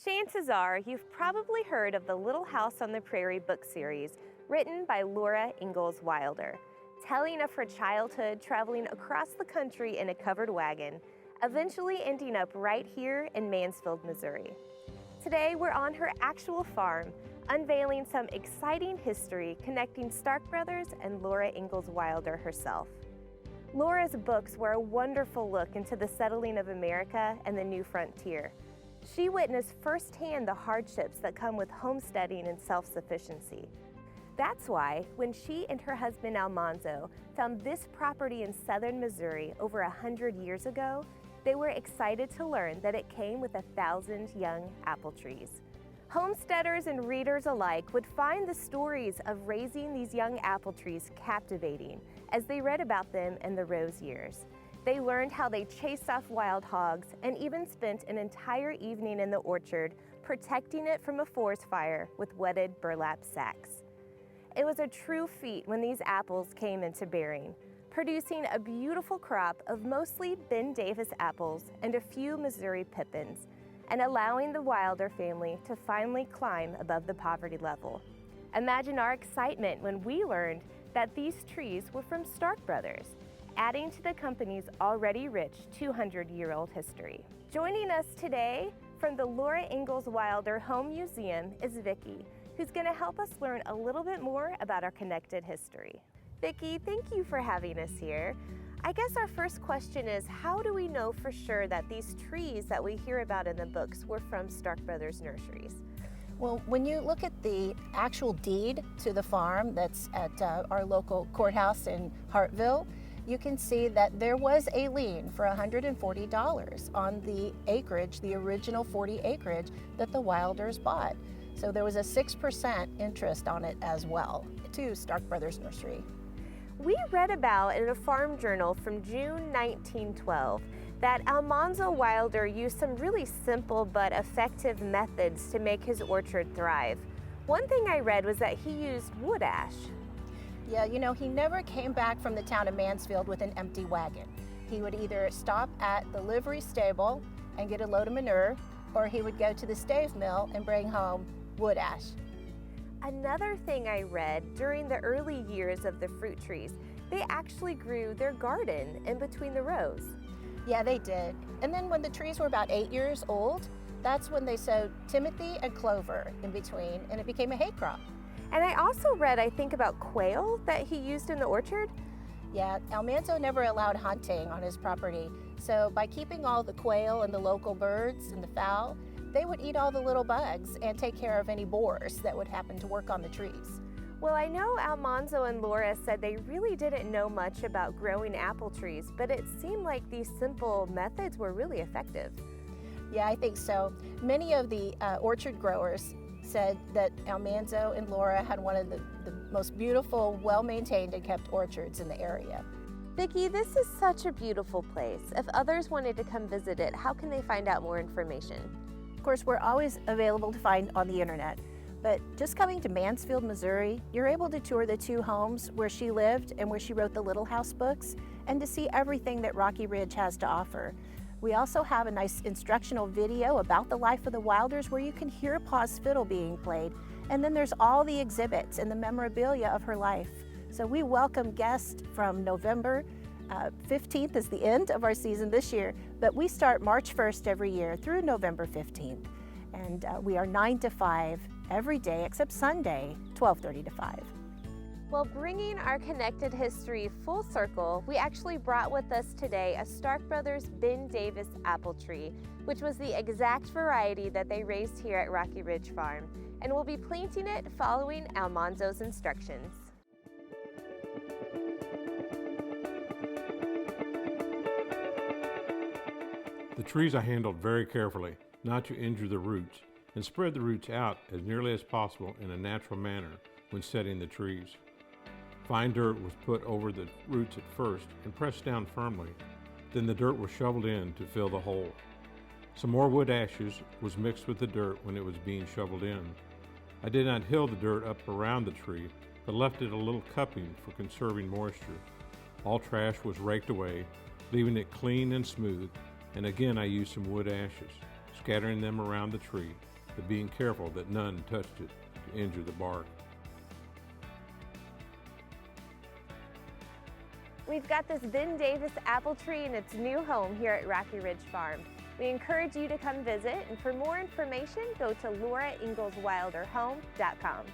Chances are you've probably heard of the Little House on the Prairie book series written by Laura Ingalls Wilder, telling of her childhood traveling across the country in a covered wagon, eventually ending up right here in Mansfield, Missouri. Today we're on her actual farm, unveiling some exciting history connecting Stark Brothers and Laura Ingalls Wilder herself. Laura's books were a wonderful look into the settling of America and the new frontier. She witnessed firsthand the hardships that come with homesteading and self-sufficiency. That's why, when she and her husband Almanzo found this property in southern Missouri over 100 years ago, they were excited to learn that it came with 1,000 young apple trees. Homesteaders and readers alike would find the stories of raising these young apple trees captivating as they read about them in the Rose years. They learned how they chased off wild hogs and even spent an entire evening in the orchard protecting it from a forest fire with wetted burlap sacks. It was a true feat when these apples came into bearing, producing a beautiful crop of mostly Ben Davis apples and a few Missouri pippins, and allowing the Wilder family to finally climb above the poverty level. Imagine our excitement when we learned that these trees were from Stark Brothers, adding to the company's already rich 200-year-old history. Joining us today from the Laura Ingalls Wilder Home Museum is Vicki, who's going to help us learn a little bit more about our connected history. Vicki, thank you for having us here. I guess our first question is, how do we know for sure that these trees that we hear about in the books were from Stark Brothers nurseries? Well, when you look at the actual deed to the farm that's at our local courthouse in Hartville, you can see that there was a lien for $140 on the acreage, the original 40 acreage that the Wilders bought. So there was a 6% interest on it as well to Stark Brothers Nursery. We read about in a farm journal from June 1912 that Almanzo Wilder used some really simple but effective methods to make his orchard thrive. One thing I read was that he used wood ash. Yeah, you know, he never came back from the town of Mansfield with an empty wagon. He would either stop at the livery stable and get a load of manure, or he would go to the stave mill and bring home wood ash. Another thing I read, during the early years of the fruit trees, they actually grew their garden in between the rows. Yeah, they did. And then when the trees were about 8 years old, that's when they sowed timothy and clover in between, and it became a hay crop. And I also read, I think, about quail that he used in the orchard. Yeah, Almanzo never allowed hunting on his property. So by keeping all the quail and the local birds and the fowl, they would eat all the little bugs and take care of any borers that would happen to work on the trees. Well, I know Almanzo and Laura said they really didn't know much about growing apple trees, but it seemed like these simple methods were really effective. Yeah, I think so. Many of the orchard growers said that Almanzo and Laura had one of the most beautiful, well-maintained and kept orchards in the area. Vicki, this is such a beautiful place. If others wanted to come visit it, how can they find out more information? Of course, we're always available to find on the internet, but just coming to Mansfield, Missouri, you're able to tour the two homes where she lived and where she wrote the Little House books, and to see everything that Rocky Ridge has to offer. We also have a nice instructional video about the life of the Wilders where you can hear Pa's fiddle being played, and then there's all the exhibits and the memorabilia of her life. So we welcome guests from November 15th is the end of our season this year, but we start March 1st every year through November 15th. And we are 9 to 5 every day except Sunday, 12:30 to 5. Well, bringing our connected history full circle, we actually brought with us today a Stark Brothers Ben Davis apple tree, which was the exact variety that they raised here at Rocky Ridge Farm. And we'll be planting it following Almanzo's instructions. The trees I handled very carefully, not to injure the roots, and spread the roots out as nearly as possible in a natural manner when setting the trees. Fine dirt was put over the roots at first and pressed down firmly. Then the dirt was shoveled in to fill the hole. Some more wood ashes was mixed with the dirt when it was being shoveled in. I did not hill the dirt up around the tree, but left it a little cupping for conserving moisture. All trash was raked away, leaving it clean and smooth, and again I used some wood ashes. scattering them around the tree, but being careful that none touched it to injure the bark. We've got this Ben Davis apple tree in its new home here at Rocky Ridge Farm. We encourage you to come visit, and for more information, go to LauraInglesWilderHome.com.